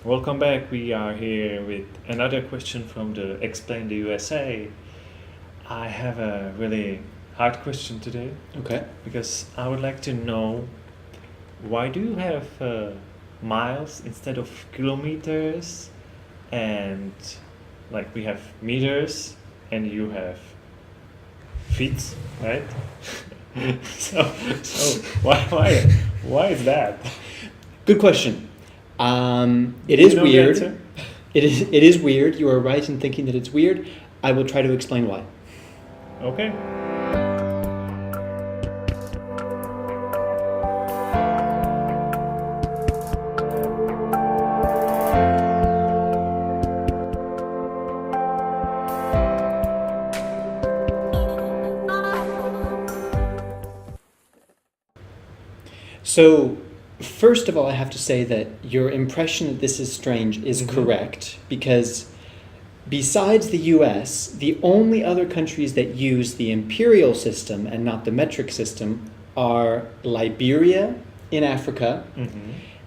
Welcome back. We are here with another question from the Explain the USA. I have a really hard question today Okay. because I would like to know why do you have miles instead of kilometers, and like we have meters and you have feet, right? so why is that? Good question. It Do you is know the weird. answer? It is weird. You are right in thinking that it's weird. I will try to explain why. Okay. So, first of all, I have to say that your impression that this is strange is correct because besides the US, the only other countries that use the imperial system and not the metric system are Liberia in Africa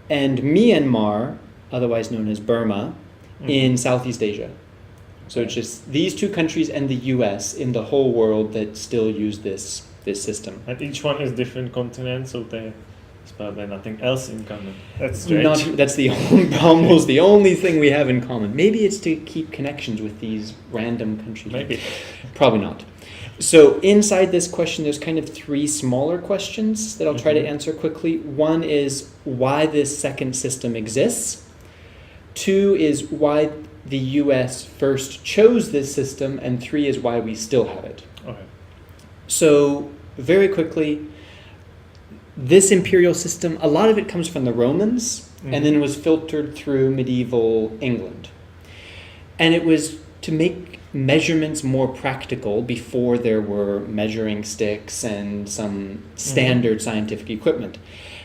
and Myanmar, otherwise known as Burma, in Southeast Asia. So it's just these two countries and the US in the whole world that still use this system. And each one is different continent, so there's probably nothing else in common. That's strange. That's almost the only thing we have in common. Maybe it's to keep connections with these random countries. Maybe. Probably not. So inside this question, there's kind of three smaller questions that I'll try to answer quickly. One is why this second system exists. Two is why the US first chose this system. And three is why we still have it. Okay. So very quickly, this imperial system, a lot of it comes from the Romans and then was filtered through medieval England. And it was to make measurements more practical before there were measuring sticks and some standard scientific equipment.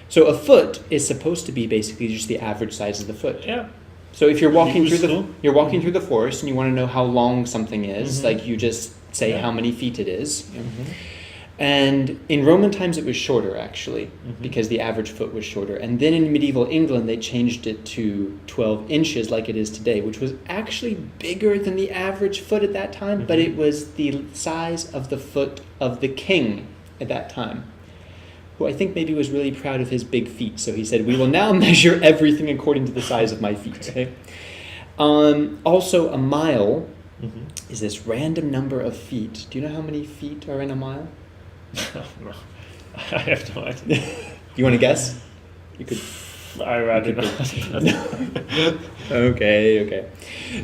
So a foot is supposed to be basically just the average size of the foot. Yeah. So if you're walking Useful. through the forest and you want to know how long something is, like you just say how many feet it is. And in Roman times it was shorter actually, because the average foot was shorter. And then in medieval England they changed it to 12 inches like it is today, which was actually bigger than the average foot at that time, but it was the size of the foot of the king at that time, who I think maybe was really proud of his big feet. So he said, we will now measure everything according to the size of my feet. Okay. Also, a mile is this random number of feet. Do you know how many feet are in a mile? No, I have no idea. You want to guess? You could. I rather not. Okay.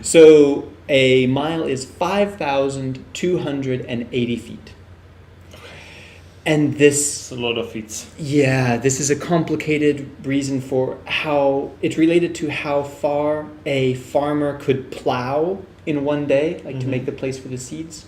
So a mile is 5,280 feet. And It's a lot of feet. this is a complicated reason for how it's related to how far a farmer could plow in one day, like to make the place for the seeds.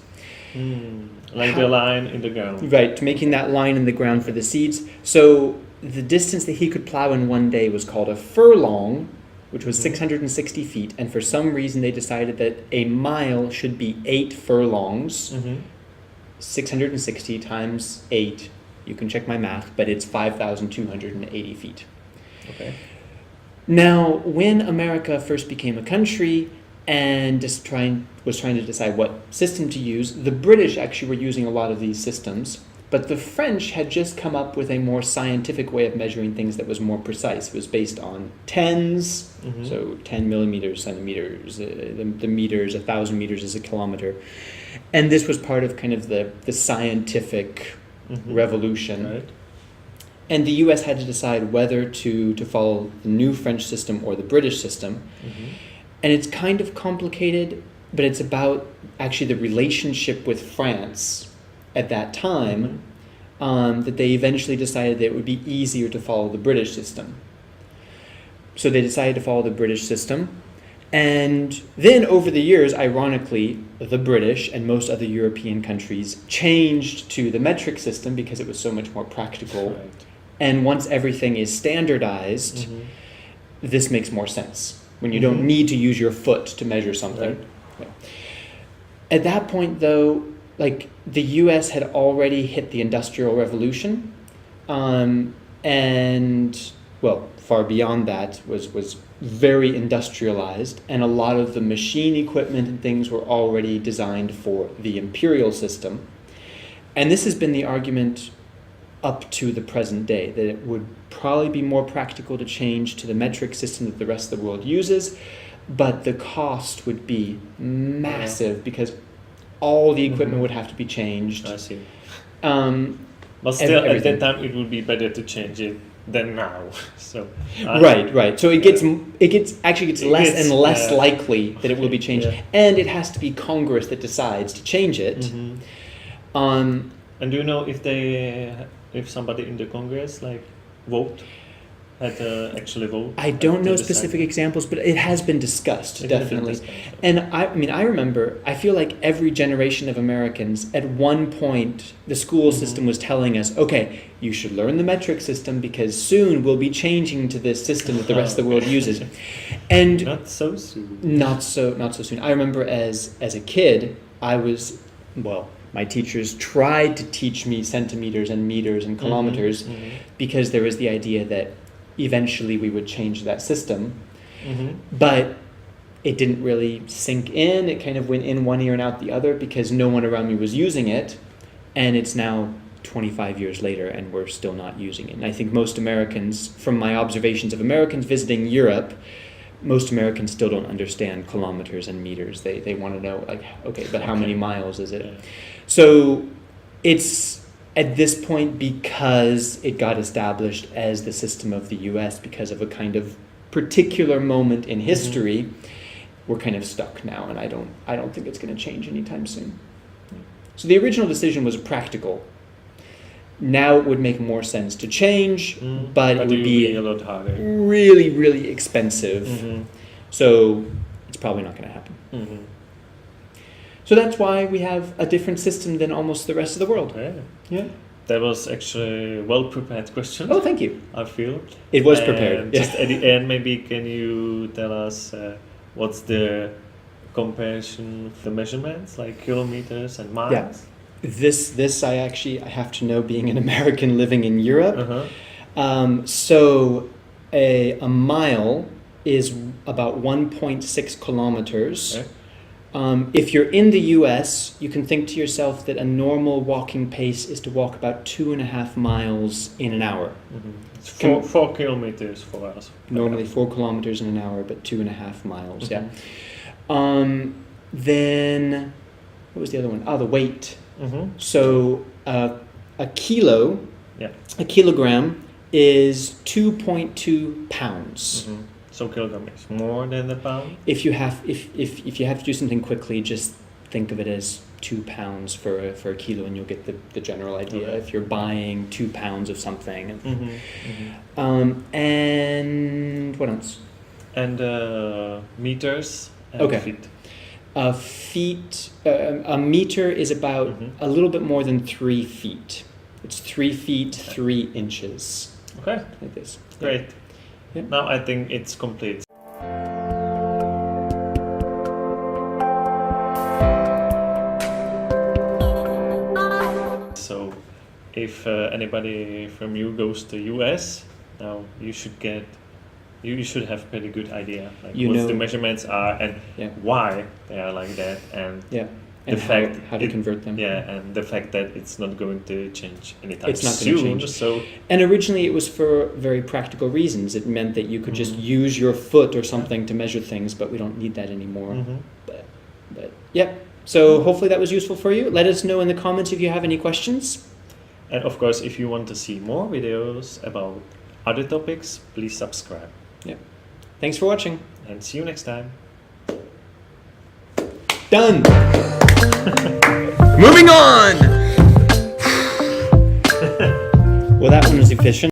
Like the line in the ground. Right, to making that line in the ground for the seeds. So the distance that he could plow in one day was called a furlong, which was 660 feet. And for some reason, they decided that a mile should be 8 furlongs. 660 times 8. You can check my math, but it's 5,280 feet. Okay. Now, when America first became a country and was trying to decide what system to use, the British actually were using a lot of these systems, but the French had just come up with a more scientific way of measuring things that was more precise. It was based on tens, so 10 millimeters, centimeters, the meters, 1,000 meters is a kilometer. And this was part of kind of the scientific revolution. Right. And the US had to decide whether to follow the new French system or the British system. And it's kind of complicated, but it's about actually the relationship with France at that time, that they eventually decided that it would be easier to follow the British system. So they decided to follow the British system. And then over the years, ironically, the British and most other European countries changed to the metric system because it was so much more practical. Right. And once everything is standardized, this makes more sense when you don't need to use your foot to measure something. Right. Yeah. At that point, though, like the U.S. had already hit the Industrial Revolution, and well, far beyond that, was very industrialized, and a lot of the machine equipment and things were already designed for the imperial system. And this has been the argument up to the present day, that it would probably be more practical to change to the metric system that the rest of the world uses, but the cost would be massive because all the equipment would have to be changed. I see. But still, everything. at that time, it would be better to change it than now. So Right. So it gets less and less yeah. likely that it will be changed, Yeah. and it has to be Congress that decides to change it. Mm-hmm. And do you know if somebody in the Congress actually vote? I don't know to decide? specific examples, but it has been discussed, It has been definitely. discussed. And I remember, I feel like every generation of Americans, at one point, the school system was telling us, okay, you should learn the metric system because soon we'll be changing to this system that the rest of the world uses. And Not so soon. not so soon. I remember as a kid, my teachers tried to teach me centimeters and meters and kilometers because there was the idea that eventually we would change that system. But it didn't really sink in. It kind of went in one ear and out the other because no one around me was using it. And it's now 25 years later and we're still not using it. And I think most Americans, from my observations of Americans visiting Europe, most Americans still don't understand kilometers and meters. They want to know, but how many miles is it? Yeah. So it's at this point, because it got established as the system of the US because of a kind of particular moment in history, we're kind of stuck now, and I don't think it's going to change anytime soon. So the original decision was practical. Now it would make more sense to change, but it would be a lot harder. really, really expensive. So it's probably not going to happen. So that's why we have a different system than almost the rest of the world. Yeah. That was actually a well-prepared question. Oh, thank you. I feel. It was prepared. And just at the end, maybe can you tell us what's the comparison of the measurements, like kilometers and miles? Yeah. This I have to know, being an American living in Europe. So a mile is about 1.6 kilometers. Okay. If you're in the US, you can think to yourself that a normal walking pace is to walk about 2.5 miles in an hour. It's 4 kilometers for us. Normally 4 kilometers in an hour, but 2.5 miles. Yeah. Then what was the other one? The weight. So a kilogram is 2.2 pounds. So kilogram is more than a pound. If you have to do something quickly, just think of it as 2 pounds for a kilo, and you'll get the general idea. Okay. If you're buying 2 pounds of something, and what else? And meters and feet. A meter is about a little bit more than 3 feet. It's 3 feet 3 inches. Okay. Like this. Great. Yeah. Now I think it's complete. So, if anybody from you goes to US, now you should have a pretty good idea what the measurements are and why they are like that, and how to convert them. And the fact that it's not going to change anytime it's not soon. Going to change. So, and originally it was for very practical reasons. It meant that you could just use your foot or something to measure things, but we don't need that anymore. But yeah. So hopefully that was useful for you. Let us know in the comments if you have any questions. And of course, if you want to see more videos about other topics, please subscribe. Yeah. Thanks for watching. And see you next time. Done. Moving on. Well, that one was efficient.